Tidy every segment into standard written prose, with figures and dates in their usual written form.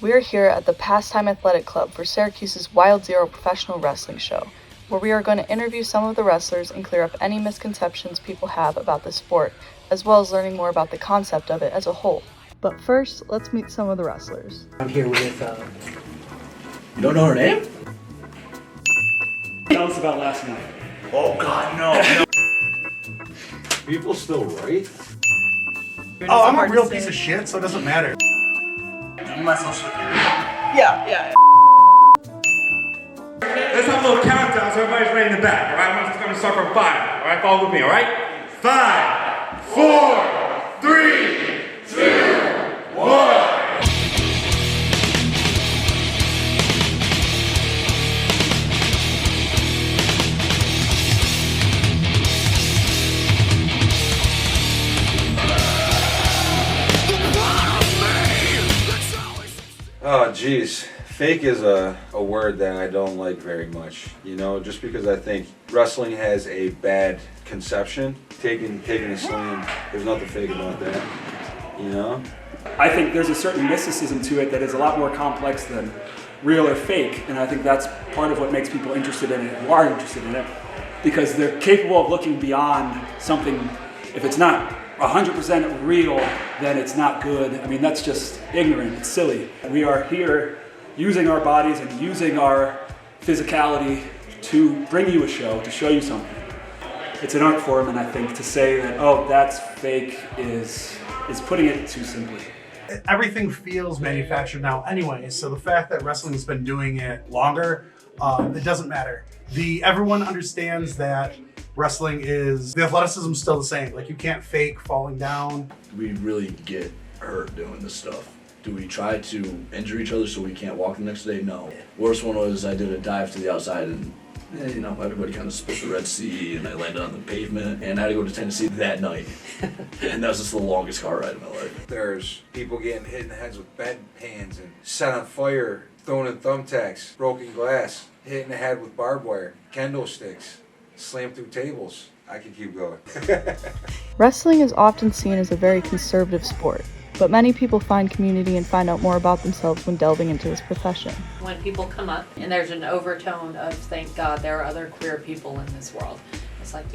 We are here at the Pastime Athletic Club for Syracuse's Wild Zero professional wrestling show, where we are going to interview some of the wrestlers and clear up any misconceptions people have about the sport, as well as learning more about the concept of it as a whole. But first, let's meet some of the wrestlers. I'm here with, You don't know her name? Tell us about last night. Oh God, no. People still write? Oh, I'm a real piece of shit, so it doesn't matter. Yeah. Let's have a little countdown so everybody's ready in the back, all right? I'm going to start from 5, all right? Follow with me, all right? 5, 4, 3, 2, 1. Oh, geez. Fake is a word that I don't like very much, you know, just because I think wrestling has a bad conception. Taking a slam, there's nothing fake about that, you know? I think there's a certain mysticism to it that is a lot more complex than real or fake, and I think that's part of what makes people interested in it, who are interested in it, because they're capable of looking beyond something. If it's not 100% real, then it's not good. I mean, that's just ignorant, it's silly. We are here using our bodies and using our physicality to bring you a show, to show you something. It's an art form, and I think to say that, oh, that's fake is putting it too simply. Everything feels manufactured now anyway, so the fact that wrestling's been doing it longer, it doesn't matter. Everyone understands that wrestling the athleticism's still the same. Like, you can't fake falling down. Do we really get hurt doing this stuff? Do we try to injure each other so we can't walk the next day? No. Worst one was I did a dive to the outside and everybody kind of split the Red Sea and I landed on the pavement and I had to go to Tennessee that night. And that was just the longest car ride of my life. There's people getting hit in the heads with bedpans and set on fire, thrown in thumbtacks, broken glass, hit in the head with barbed wire, kendo sticks, slammed through tables. I could keep going. Wrestling is often seen as a very conservative sport, but many people find community and find out more about themselves when delving into this profession. When people come up and there's an overtone of thank God there are other queer people in this world, it's like,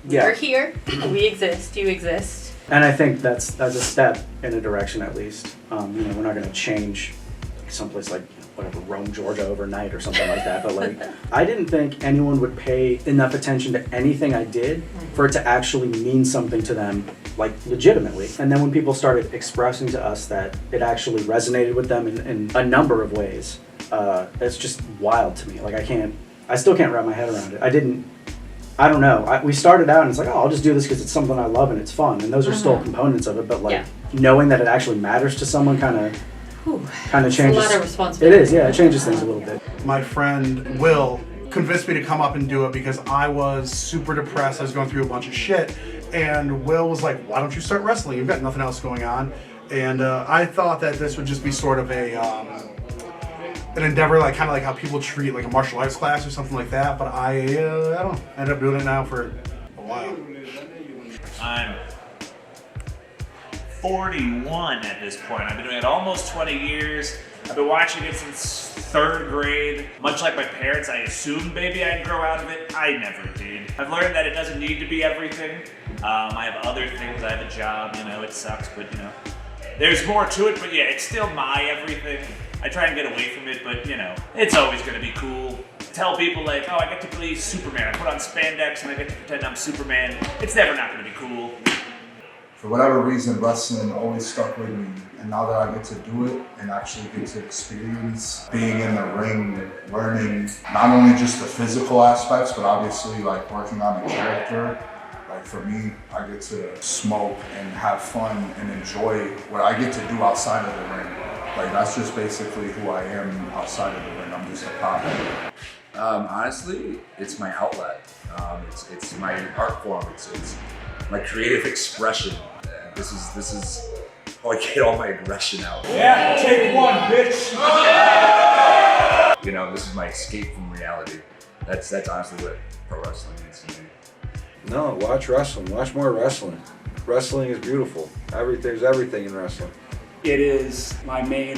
we're here, we exist, you exist. and I think that's a step in a direction at least. We're not going to change someplace like Rome, Georgia overnight or something like that. But like, I didn't think anyone would pay enough attention to anything I did for it to actually mean something to them, like legitimately. And then when people started expressing to us that it actually resonated with them in a number of ways, it's just wild to me. Like I still can't wrap my head around it. I don't know. We started out and it's like, oh, I'll just do this because it's something I love and it's fun. And those are still components of it. But like knowing that it actually matters to someone kind of changes. It's a lot of responsibility. It is, yeah. It changes things a little bit. My friend Will convinced me to come up and do it because I was super depressed. I was going through a bunch of shit. And Will was like, why don't you start wrestling? You've got nothing else going on. And I thought that this would just be sort of an endeavor, like kind of like how people treat like a martial arts class or something like that. But I don't know. I ended up doing it now for a while. I'm 41 at this point. I've been doing it almost 20 years. I've been watching it since 3rd grade. Much like my parents, I assumed maybe I'd grow out of it. I never did. I've learned that it doesn't need to be everything. I have other things. I have a job, it sucks, but there's more to it. But yeah, it's still my everything. I try and get away from it, but it's always gonna be cool. Tell people like, oh, I get to play Superman. I put on spandex and I get to pretend I'm Superman. It's never not gonna be cool. For whatever reason, wrestling always stuck with me. And now that I get to do it and actually get to experience being in the ring, learning not only just the physical aspects, but obviously like working on a character. Like for me, I get to smoke and have fun and enjoy what I get to do outside of the ring. Like that's just basically who I am outside of the ring. I'm just a pop. Honestly, it's my outlet. It's my art form. It's my creative expression. This is how I get all my aggression out. Yeah, take one, bitch. This is my escape from reality. That's honestly what pro wrestling means to me. No, watch wrestling. Watch more wrestling. Wrestling is beautiful. There's everything in wrestling. It is my main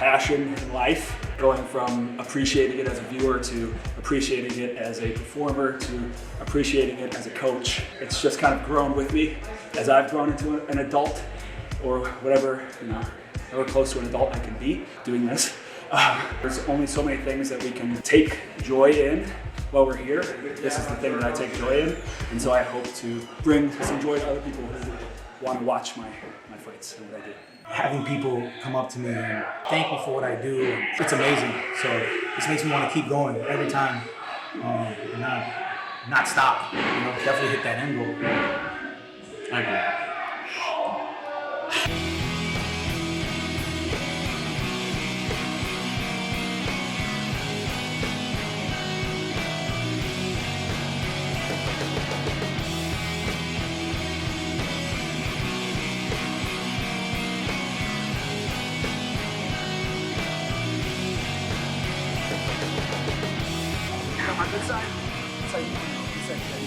passion in life, going from appreciating it as a viewer to appreciating it as a performer to appreciating it as a coach. It's just kind of grown with me as I've grown into an adult, or whatever, however close to an adult I can be doing this. There's only so many things that we can take joy in while we're here. This is the thing that I take joy in, and so I hope to bring some joy to other people who want to watch my fights and what I do. Having people come up to me and thank me for what I do, it's amazing. So this makes me want to keep going every time, and not stop. Definitely hit that end goal. I agree.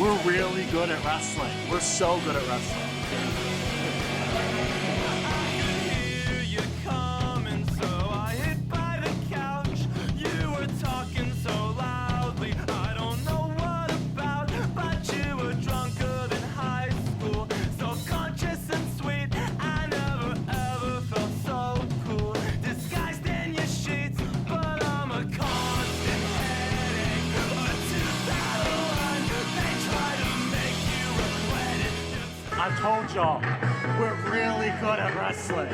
We're really good at wrestling. We're so good at wrestling. I told y'all, we're really good at wrestling.